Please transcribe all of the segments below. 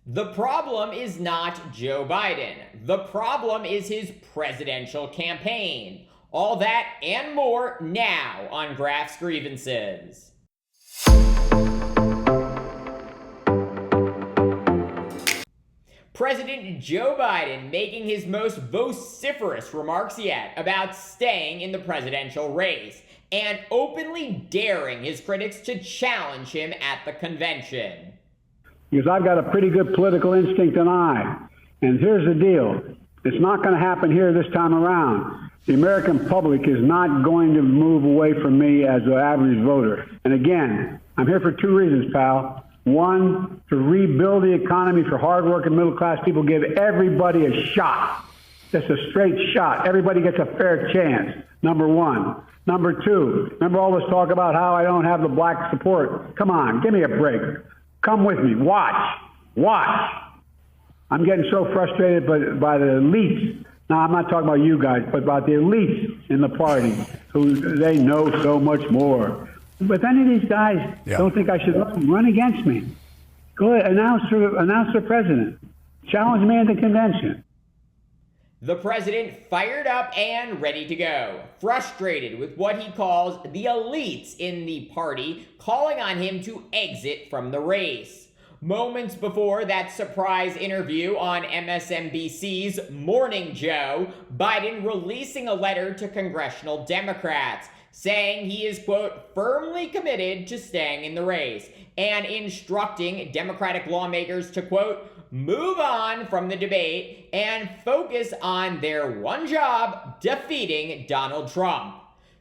The problem is not Joe Biden. The problem is his presidential campaign. All that and more now on Graf's Grievances. President Joe Biden making his most vociferous remarks yet about staying in the presidential race and openly daring his critics to challenge him at the convention. Because I've got a pretty good political instinct and eye. And here's the deal. It's not going to happen here this time around. The American public is not going to move away from me as an average voter. And again, I'm here for two reasons, pal. One, to rebuild the economy for hardworking middle-class people, give everybody a shot. Just a straight shot. Everybody gets a fair chance, number one. Number two, remember all this talk about how I don't have the black support? Come on, give me a break. Come with me. Watch. I'm getting so frustrated by the elites. Now, I'm not talking about you guys, but about the elites in the party who they know so much more. But any of these guys don't think I should run against me. Go ahead, announce for president. Challenge me at the convention. The president fired up and ready to go, frustrated with what he calls the elites in the party calling on him to exit from the race. Moments before that surprise interview on MSNBC's Morning Joe, Biden releasing a letter to congressional Democrats saying he is, quote, firmly committed to staying in the race and instructing Democratic lawmakers to, quote, move on from the debate and focus on their one job, defeating Donald Trump.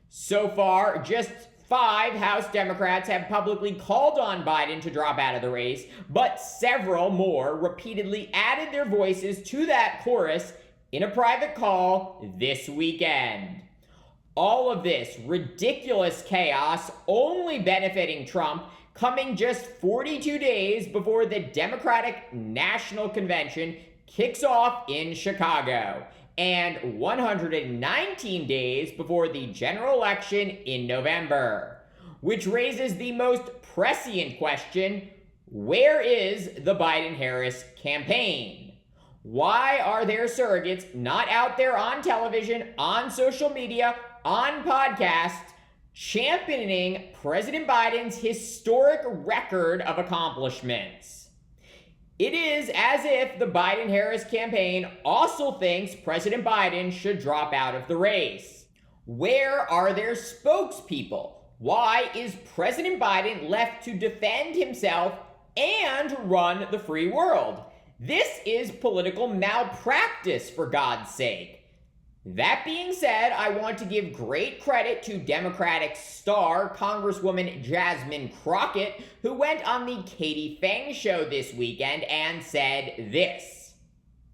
So far, just 5 House Democrats have publicly called on Biden to drop out of the race, but several more repeatedly added their voices to that chorus in a private call this weekend. All of this ridiculous chaos only benefiting Trump, coming just 42 days before the Democratic National Convention kicks off in Chicago, and 119 days before the general election in November. Which raises the most prescient question: where is the Biden-Harris campaign? Why are their surrogates not out there on television, on social media, on podcasts, championing President Biden's historic record of accomplishments? It is as if the Biden-Harris campaign also thinks President Biden should drop out of the race. Where are their spokespeople? Why is President Biden left to defend himself and run the free world? This is political malpractice, for God's sake. That being said, I want to give great credit to Democratic star Congresswoman Jasmine Crockett, who went on the Katie Phang show this weekend and said this.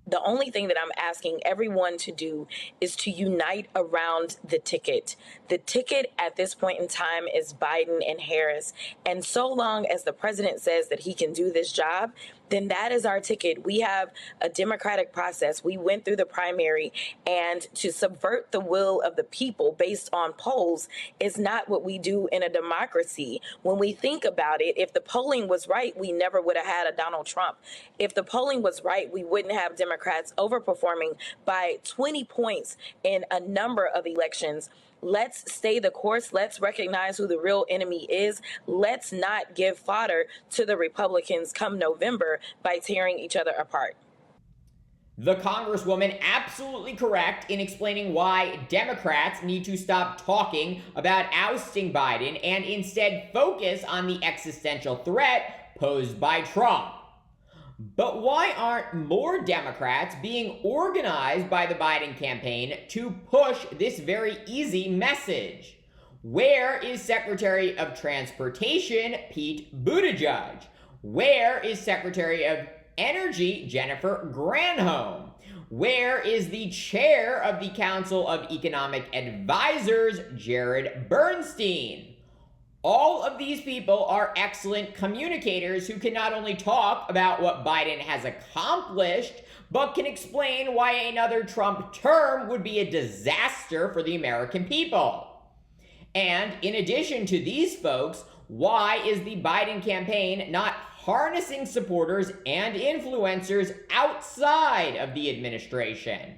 The only thing that I'm asking everyone to do is to unite around the ticket. The ticket at this point in time is Biden and Harris. And so long as the president says that he can do this job, then that is our ticket. We have a democratic process. We went through the primary, and to subvert the will of the people based on polls is not what we do in a democracy. When we think about it, if the polling was right, we never would have had a Donald Trump. If the polling was right, we wouldn't have Democrats overperforming by 20 points in a number of elections. Let's stay the course. Let's recognize who the real enemy is. Let's not give fodder to the Republicans come November by tearing each other apart. The Congresswoman absolutely correct in explaining why Democrats need to stop talking about ousting Biden and instead focus on the existential threat posed by Trump. But why aren't more Democrats being organized by the Biden campaign to push this very easy message? Where is Secretary of Transportation Pete Buttigieg? Where is Secretary of Energy Jennifer Granholm? Where is the chair of the Council of Economic Advisors, Jared Bernstein? All of these people are excellent communicators who can not only talk about what Biden has accomplished, but can explain why another Trump term would be a disaster for the American people. And in addition to these folks, why is the Biden campaign not harnessing supporters and influencers outside of the administration.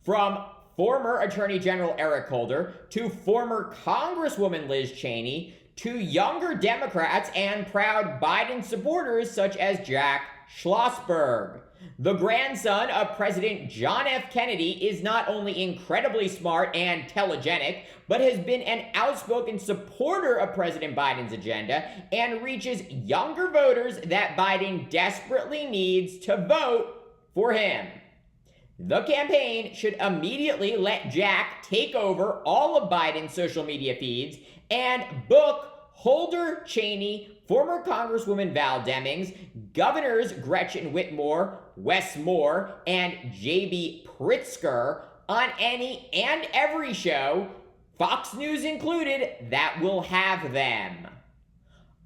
From former Attorney General Eric Holder to former Congresswoman Liz Cheney to younger Democrats and proud Biden supporters such as Jack Schlossberg. The grandson of President John F. Kennedy is not only incredibly smart and telegenic, but has been an outspoken supporter of President Biden's agenda and reaches younger voters that Biden desperately needs to vote for him. The campaign should immediately let Jack take over all of Biden's social media feeds and book Holder, Cheney, former Congresswoman Val Demings, Governors Gretchen Whitmer, Wes Moore, and J.B. Pritzker on any and every show, Fox News included, that will have them.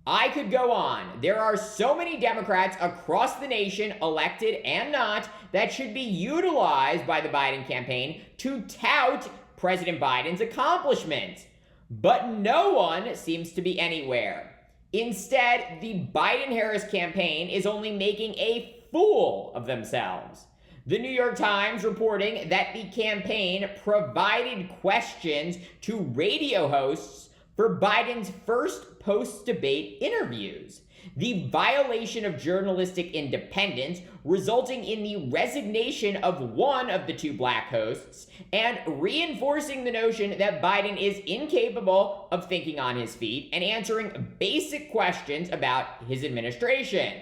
I could go on. There are so many Democrats across the nation, elected and not, that should be utilized by the Biden campaign to tout President Biden's accomplishments. But no one seems to be anywhere. Instead, the Biden-Harris campaign is only making a fool of themselves. The New York Times reporting that the campaign provided questions to radio hosts for Biden's first post-debate interviews. The violation of journalistic independence resulting in the resignation of one of the two black hosts and reinforcing the notion that Biden is incapable of thinking on his feet and answering basic questions about his administration.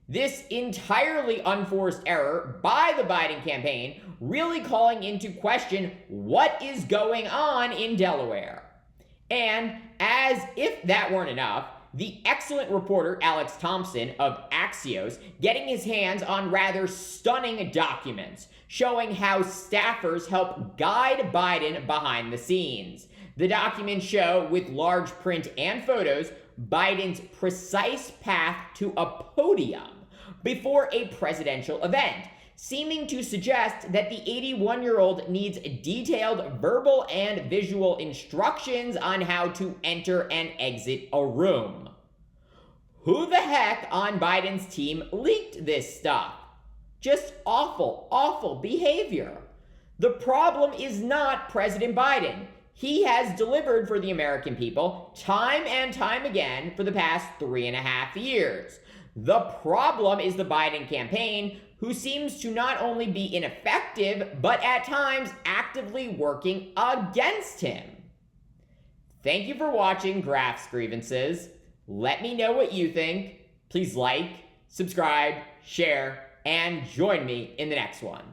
This entirely unforced error by the Biden campaign really calling into question what is going on in Delaware. And as if that weren't enough, the excellent reporter Alex Thompson of Axios getting his hands on rather stunning documents showing how staffers help guide Biden behind the scenes. The documents show, with large print and photos, Biden's precise path to a podium before a presidential event, seeming to suggest that the 81-year-old needs detailed verbal and visual instructions on how to enter and exit a room. Who the heck on Biden's team leaked this stuff? Just awful, awful behavior. The problem is not President Biden. He has delivered for the American people time and time again for the past 3.5 years. The problem is the Biden campaign, who seems to not only be ineffective, but at times actively working against him. Thank you for watching Graph's Grievances. Let me know what you think. Please like, subscribe, share, and join me in the next one.